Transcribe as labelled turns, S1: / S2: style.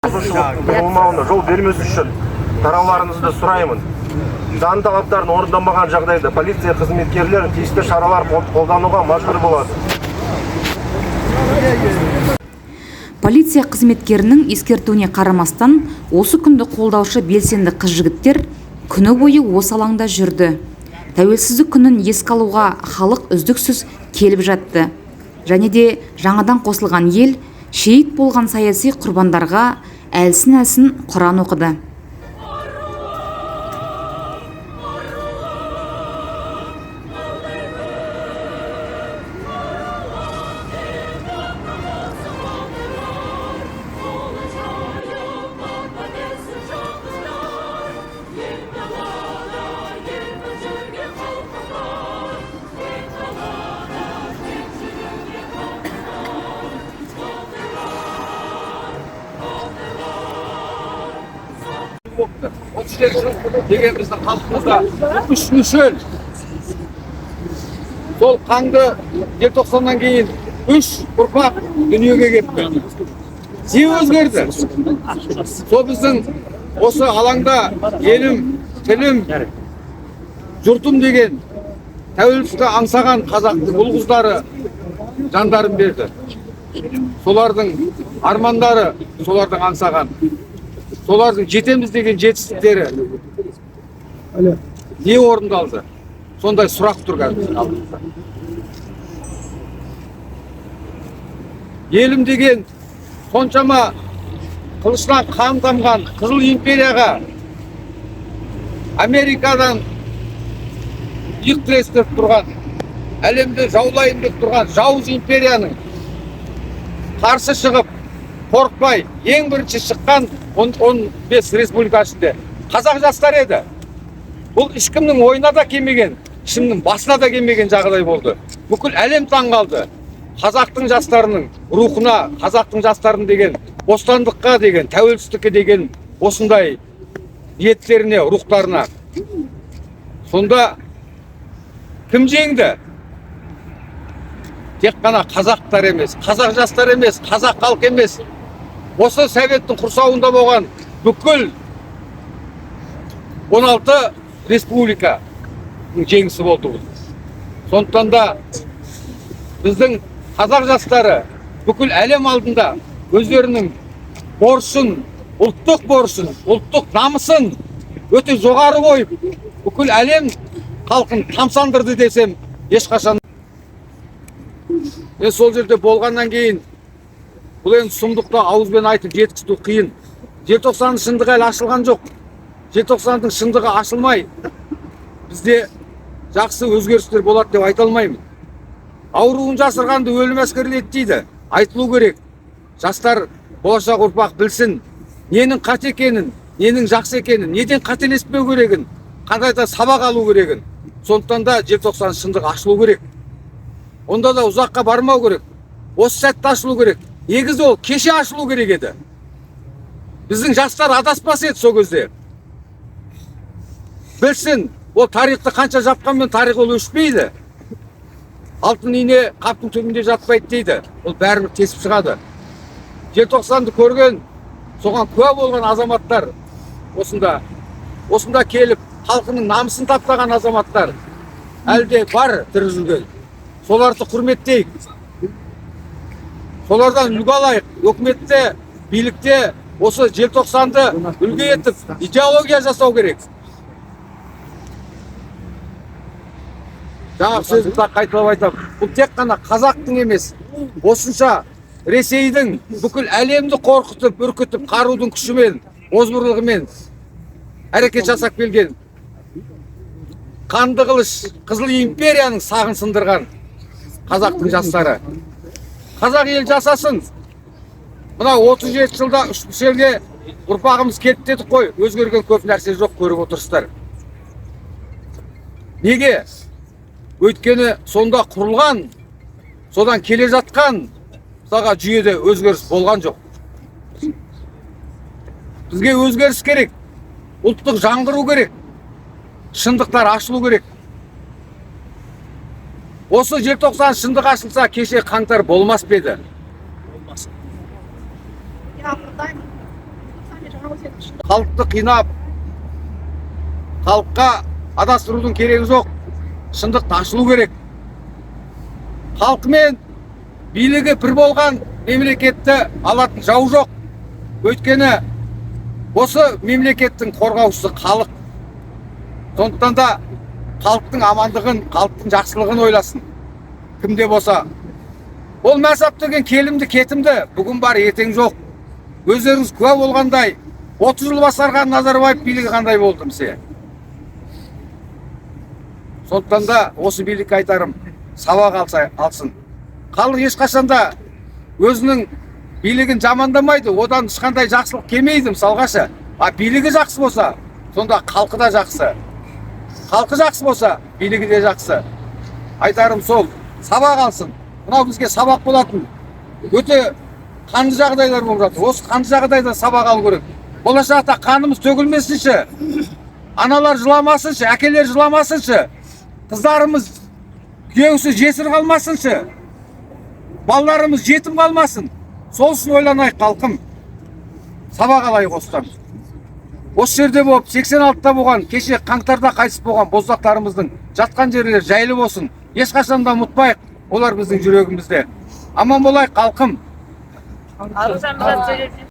S1: Болмауына жол бермес үшін тарауларыңызды сұраймын. Заң талаптарын орындамаған жағдайда полиция қызметкерлері тиісті шаралар қолдануға мәжбүр болады.
S2: Полиция қызметкерінің ескертуіне қарамастан, осы күнді қолдаушы белсенді қыз-жігіттер күні бойы осы алаңда жүрді. Тәуелсіздік күнін еске алуға халық үздіксіз келіп жатты. Және де жаңадан қосылған ел шейіт болған саяси құрбандарға әлсін-әлсін Құран оқыды.
S3: Деген біздің халқымызда үш мүшел. Сол қанды желтоқсаннан кейін үш ұрпақ дүниеге келіпті. Не өзгерді? Сол біздің осы алаңда елім, тілім, жұртым деген тәуелсіздікті аңсаған қазақтың ұл-қыздары жандарын берді. Солардың армандары, солардың аңсаған. Солардың жетеміз деген жетістіктері не орындалды? Сондай сұрақ тұр қазір. Елім деген соншама қылышынан қан тамған Қызыл империяға Америкадан иық тірестіріп тұрған, әлемді жаулайын деп тұрған жауыз империяның қарсы шығып, қорықпай, ең бірінші шыққан 15 республика ішінде қазақ жастар еді. Бұл ешкімнің ойына да келмеген, ешкімнің басына да келмеген жағдай болды. Бүкіл әлем таңғалды. Қазақтың жастарының рухына, қазақтың жастарының деген бостандыққа деген, тәуелсіздікке деген осындай ниеттеріне, рухтарына. Сонда кім жеңді? Тек қана қазақтар емес, қазақ жастар емес, қазақ халық емес. Осы Советтің құрсауында болған бүкіл 16 республика жеңісі болды. Сондықтан да біздің қазақ жастары бүкіл әлем алдында өздерінің борышын, ұлттық борышын, ұлттық намысын өте жоғары қойып, бүкіл әлем халқын тамсандырды десем, ешқашан. Сол жерде болғаннан кейін бұл енді сұмдықты ауызбен айтып жеткізу қиын. Желтоқсанның шындығы әлі ашылған жоқ. Желтоқсанның шындығы ашылмай, бізде жақсы өзгерістер болады деп айта алмаймын. Ауруын жасырғанды өлім әскерлейді дейді. Айтылу керек. Жастар, болашақ ұрпақ білсін, ненің қате екенін, ненің жақсы екенін, неден қателеспеу керегін, қандай да сабақ алу керегін. Сондықтан да желтоқсан шындығы ашылу керек. Онда да ұзаққа бармау керек. Осы сәтті ашылу керек. Негізі ол кеше ашылу керек еді. Біздің жастар адаспас еді сол кезде. Білсін, ол тарихты қанша жапқанмен тарих ол өшпейді. Алтын ине қаптың түбінде жатпайды дейді. Ол бәрібір тесіп шығады. Желтоқсанды көрген, соған куә болған азаматтар осында келіп, халқының намысын таптаған азаматтар әлде бар тірі жүрген. Соларды құрметтейік. Солардан үлгі алайық. Өкіметте, билікте осы желтоқсанды үлгі етіп, идеология жасау керек. Жаңа сөзді қайталап айтам. Бұл тек қана қазақтың емес, осынша Ресейдің бүкіл әлемді қорқытып, үркітіп, қарудың күшімен, озбырлығымен әрекет жасап келген қанды қылыш Қызыл империяның сағын сындырған қазақтың жастары. Қазақ ел жасасын. Мына 37 жылда үш мүшелге ұрпағымыз кетті дедік қой, өзгерген көп нәрсе жоқ, көріп отырсыздар. Неге? Өйткені сонда құрылған, содан келе жатқан мысалға жүйеде өзгеріс болған жоқ. Бізге өзгеріс керек, ұлттық жаңғыру керек, шындықтар ашылу керек. Осы желтоқсан шындық ашылса, кеше қаңтар болмас па еді? Халықты қинап, халыққа адастырудың керегі жоқ. Шындық ашылу керек. Халық мен билігі бір болған мемлекетті алатын жау жоқ. Өйткені осы мемлекеттің қорғаушысы халық. Сондықтан да халықтың амандығын, халықтың жақсылығын ойласын. Кімде болса. Ол мәсап деген келімді кетімді бүгін бар, ертең жоқ. Өздеріңіз куә болғандай, 30 жыл басқарған Назарбаев билігі қандай болды місе. Сондықтан да осы билікке айтарым, сабақ алсын. Халық ешқашанда өзінің билігін жамандамайды, одан ешқандай жақсылық келмейді мысалғашы. А билігі жақсы болса, сонда халқы да жақсы. Халқы жақсы болса, билігі де жақсы. Айтарым сол, сабақ алсын. Мынау бізге сабақ болатын. Өте қанды жағдайлар болып жатыр. Осы қанды жағдайда сабақ алу керек. Болашақта қанымыз төгілмесінші, аналар жыламасыншы, әкелер жыламасыншы, қыздарымыз күйеусіз жесір қалмасыншы, балаларымыз жетім қалмасын. Сол үшін ойланайық халқым. Сабақ алайық осыдан. Осы жерде болып 86-та болған, кеше қаңтарда қайтыс болған боздақтарымыздың жатқан жерлер жайлы болсын. Ешқашан да ұмытпайық. Олар біздің жүрегімізде. Аман болайық халқым.